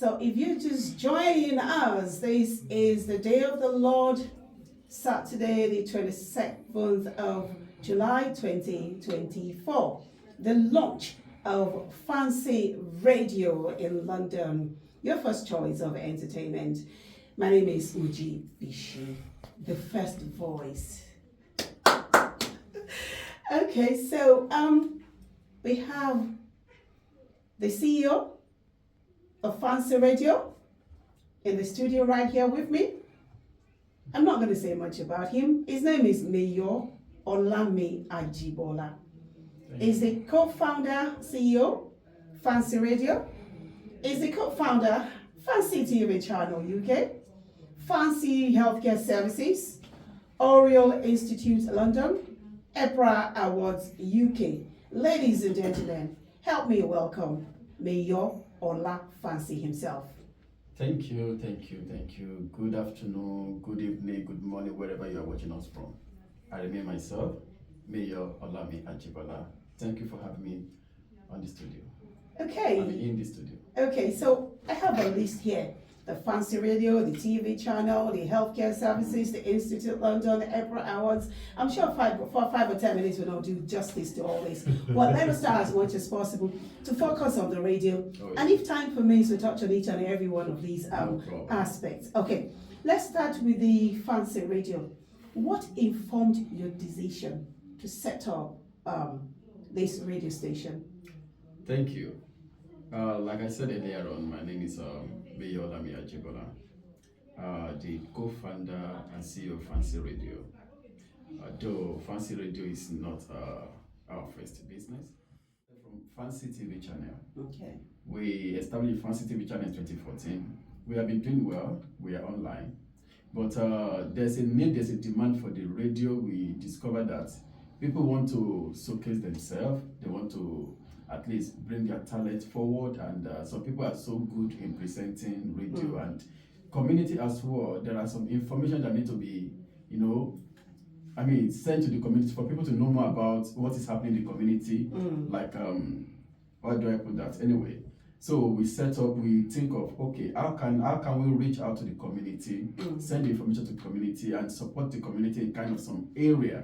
So if you just join us, this is the day of the Lord, Saturday, the 27th of July 2024. The launch of Fancy Radio in London, your first choice of entertainment. My name is Uji Bishi, the first voice. Okay, so we have the CEO of Fancy Radio in the studio right here with me. I'm not going to say much about him. His name is Mayor Olami Ajibola. He's the co-founder, CEO, Fancy Radio. He's the co-founder, Fancy TV Channel UK, Fancy Healthcare Services, Oriel Institute London, EPRA Awards UK. Ladies and gentlemen, help me welcome Mayor Ola Fancy himself. Thank you. Good afternoon, good evening, good morning, wherever you are watching us from. I remain myself, Mayor Olami Ajibola. Thank you for having me on the studio. Okay. In the studio. Okay, so I have a list here. The Fancy Radio, the TV channel, the healthcare services, the Institute London, the EPRA Awards. I'm sure for 5 or 10 minutes will not do justice to all this. But let us start as much as possible to focus on the radio. Oh, yeah. And if time permits, we'll touch on each and every one of these aspects. Okay, let's start with the Fancy Radio. What informed your decision to set up this radio station? Thank you. Like I said earlier on, my name is Mayor Olami Ajibola, the co-founder and CEO of Fancy Radio. Though Fancy Radio is not our first business. From Fancy TV channel. Okay. We established Fancy TV channel in 2014. We have been doing well. We are online. But there's a need, there's a demand for the radio. We discovered that people want to showcase themselves. They want to at least bring their talent forward, and some people are so good in presenting radio and community as well. There are some information that need to be, sent to the community for people to know more about what is happening in the community. Like, how do I put that? Anyway, so we set up, we think of, okay, how can we reach out to the community, send the information to the community and support the community in kind of some area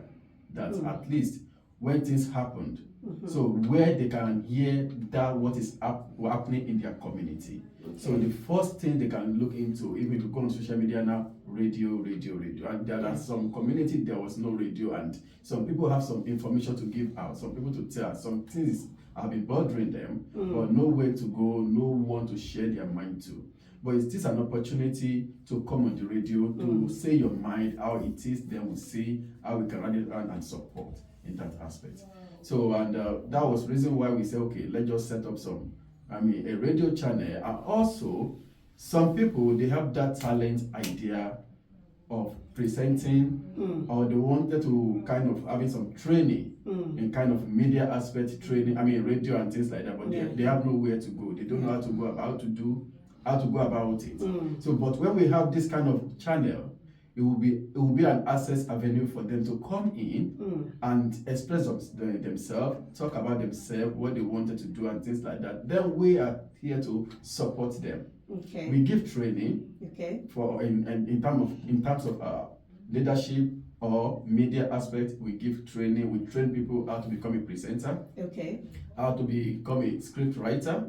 that at least when things happened, so where they can hear that what is happening in their community. Okay. So the first thing they can look into, even if you go on social media now, radio. And there are some community, there was no radio, and some people have some information to give out, some people to tell, some things have been bothering them, but nowhere to go, no one to share their mind to. But is this an opportunity to come on the radio, to say your mind, how it is, then we'll see how we can run it around and support in that aspect. So, and that was the reason why we said, okay, let's just set up a radio channel. And also, some people, they have that talent idea of presenting, or they wanted to kind of having some training in kind of media aspect training, radio and things like that, but they have nowhere to go. They don't know how to go about it. So, but when we have this kind of channel, it will be an access avenue for them to come in and express themselves, talk about themselves, what they wanted to do and things like that. Then we are here to support them. Okay. We give training for in terms of leadership or media aspect. We give training. We train people how to become a presenter. Okay. How to become a script writer,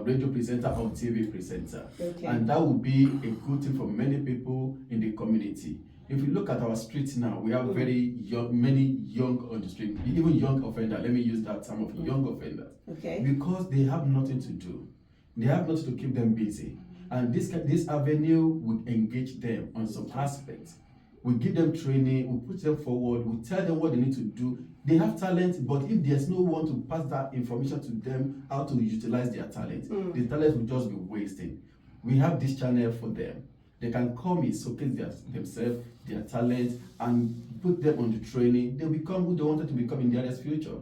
radio presenter or TV presenter. Okay. And that would be a good thing for many people in the community. If you look at our streets now, we have many young on the street, even young offenders. Let me use that term of young offenders. Okay. Because they have nothing to do. They have nothing to keep them busy. And this avenue would engage them on some aspects. We give them training, we put them forward, we tell them what they need to do. They have talent, but if there's no one to pass that information to them, how to utilize their talent, the talent will just be wasting. We have this channel for them. They can come in, showcase themselves, their talent, and put them on the training. They'll become who they wanted to become in their next future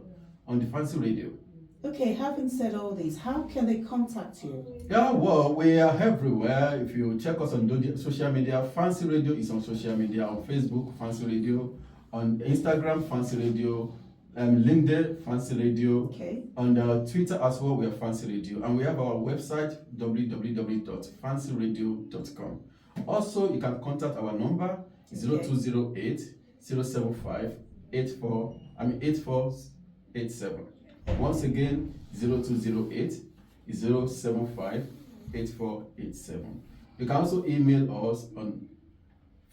on the Fancy Radio. Okay, having said all this, how can they contact you? Yeah, well, we are everywhere. If you check us on social media, Fancy Radio is on social media, on Facebook, Fancy Radio, on Instagram, Fancy Radio, LinkedIn, Fancy Radio. Okay. On Twitter as well, we are Fancy Radio. And we have our website, www.fancyradio.com. Also, you can contact our number, 0208 075 8487. Once again, 0208 075 8487. You can also email us on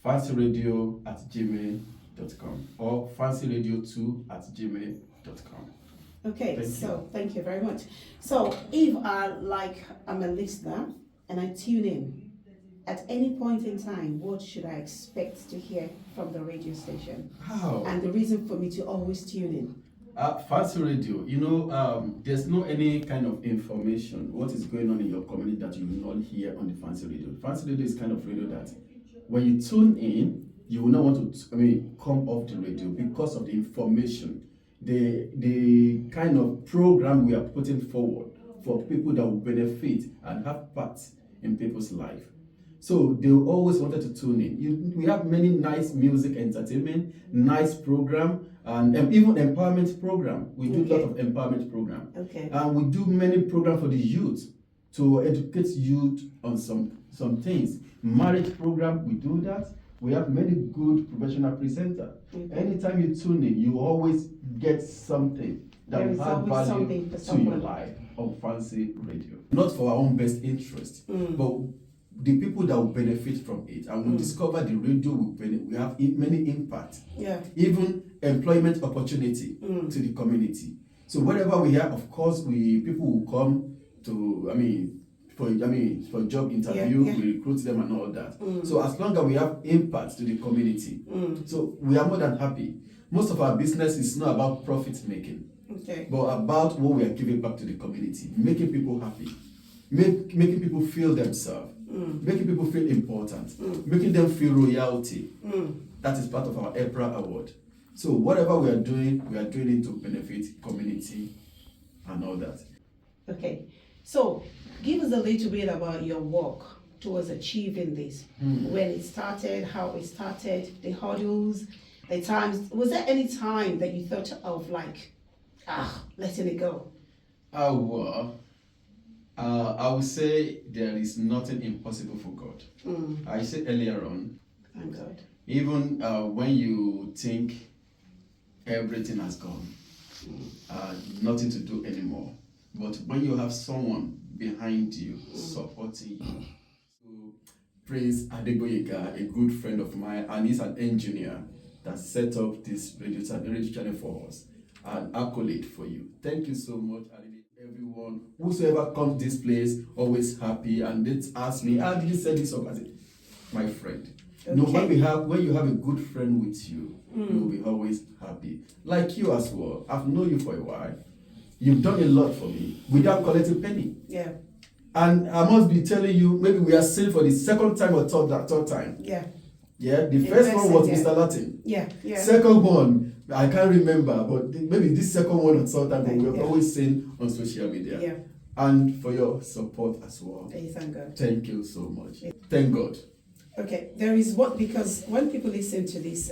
fancyradio@gmail.com or fancyradio2@gmail.com. Okay, thank you very much. So if I'm a listener and I tune in, at any point in time, what should I expect to hear from the radio station? And the reason for me to always tune in? Fancy Radio, there's no any kind of information, what is going on in your community that you will not hear on the Fancy Radio. Fancy Radio is kind of radio that when you tune in, you will not want to come off the radio because of the information, the kind of program we are putting forward for people that will benefit and have part in people's life. So they always wanted to tune in. We have many nice music, entertainment, nice program, and even empowerment program. We do a lot of empowerment program. Okay. And we do many programs for the youth to educate youth on some things. Marriage program, we do that. We have many good professional presenters. Anytime you tune in, you always get something that will add value to your life on Fancy Radio. Not for our own best interest, but the people that will benefit from it, and we discover the radio we have many impact. Even employment opportunity to the community. So whatever we have, of course, people will come to for job interview, we recruit them and all that. So as long as we have impact to the community, so we are more than happy. Most of our business is not about profit making, but about what we are giving back to the community, making people happy, making people feel themselves. Making people feel important, making them feel royalty. That is part of our EPRA award. So whatever we are doing it to benefit community and all that. Okay, so give us a little bit about your work towards achieving this. When it started, how it started, the hurdles, the times. Was there any time that you thought of letting it go? I would say there is nothing impossible for God. I said earlier on, thank God. Even when you think everything has gone, nothing to do anymore, but when you have someone behind you, supporting you. So, Prince Adegboyega, a good friend of mine, and he's an engineer that set up this radio channel for us. An accolade for you. Thank you so much. Everyone, whosoever comes to this place, always happy, and they ask me, how did you set this up? I say, my friend. Okay. No, when you have a good friend with you, you will be always happy. Like you as well. I've known you for a while. You've done a lot for me without collecting a penny. Yeah. And I must be telling you, maybe we are saying for the second time or third time. Yeah. Yeah. The first one was Mr. Latin. Yeah. Second one, I can't remember, but maybe this second one or third time, we've always seen on social media. Yeah. And for your support as well. Thank God. Thank you so much. Thank God. Okay, there is what, because when people listen to this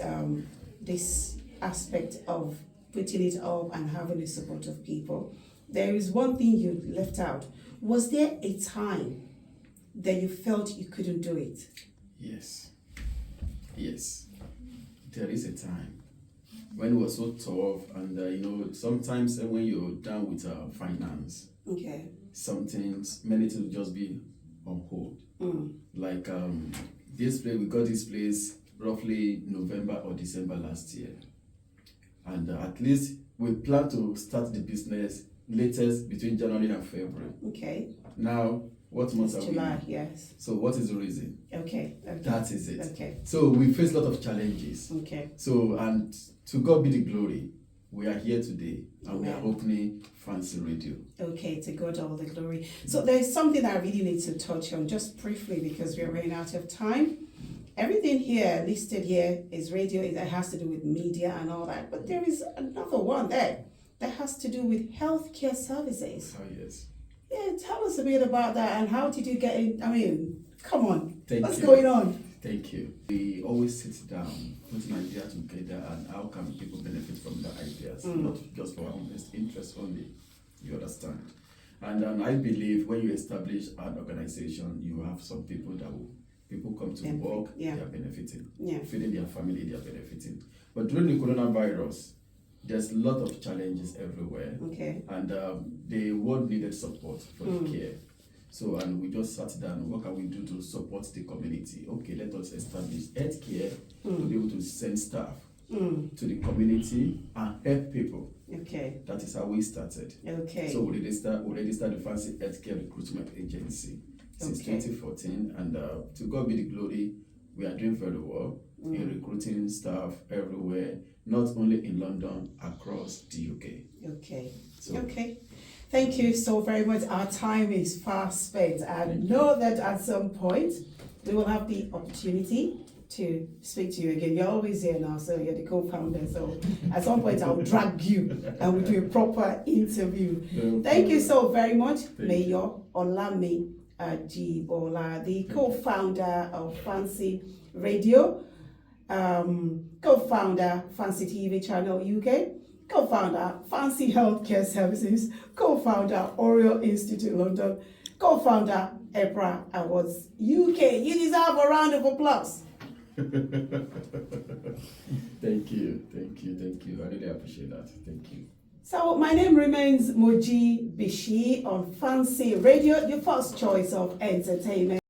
this aspect of putting it up and having the support of people, there is one thing you left out. Was there a time that you felt you couldn't do it? Yes. There is a time when it was so tough, and sometimes when you're down with finance, many things will just be on hold. Like this place, we got this place roughly November or December last year, and at least we plan to start the business latest between January and February. Okay. Now, what month are we in? July, yes. So what is the reason? Okay. That is it. Okay. So we face a lot of challenges. Okay. So, and to God be the glory. We are here today and we are opening Fancy Radio. Okay, to God all the glory. So there's something I really need to touch on just briefly because we're running out of time. Everything here listed here is radio. It has to do with media and all that. But there is another one there that has to do with healthcare services. Oh, yes. Yeah, tell us a bit about that and how did you get in? I mean, come on. What's going on? Thank you. We always sit down, put an idea together, and how can people benefit from the ideas, not just for our own best interest only. You understand? And I believe when you establish an organization, you have some people people come to work, they are benefiting. Feeding their family, they are benefiting. But during the coronavirus, there's a lot of challenges everywhere. Okay. And the world needed support for the care. So, and we just sat down, what can we do to support the community? Okay, let us establish healthcare to be able to send staff to the community and help people. Okay. That is how we started. Okay. So we registered the Fancy Healthcare Recruitment Agency since 2014, and to God be the glory, we are doing very well in recruiting staff everywhere, not only in London, across the UK. Okay. So, okay. Thank you so very much. Our time is fast spent. I know that at some point we will have the opportunity to speak to you again. You're always here now, so you're the co-founder. So at some point I'll drag you and we'll do a proper interview. Thank you so very much, Mayor Olami Ajibola, the co-founder of Fancy Radio, co-founder Fancy TV Channel UK, co-founder Fancy Healthcare Services, co-founder Oriel Institute London, co-founder EPRA Awards UK. You deserve a round of applause. Thank you. I really appreciate that. Thank you. So my name remains Moji Bishi on Fancy Radio, your first choice of entertainment.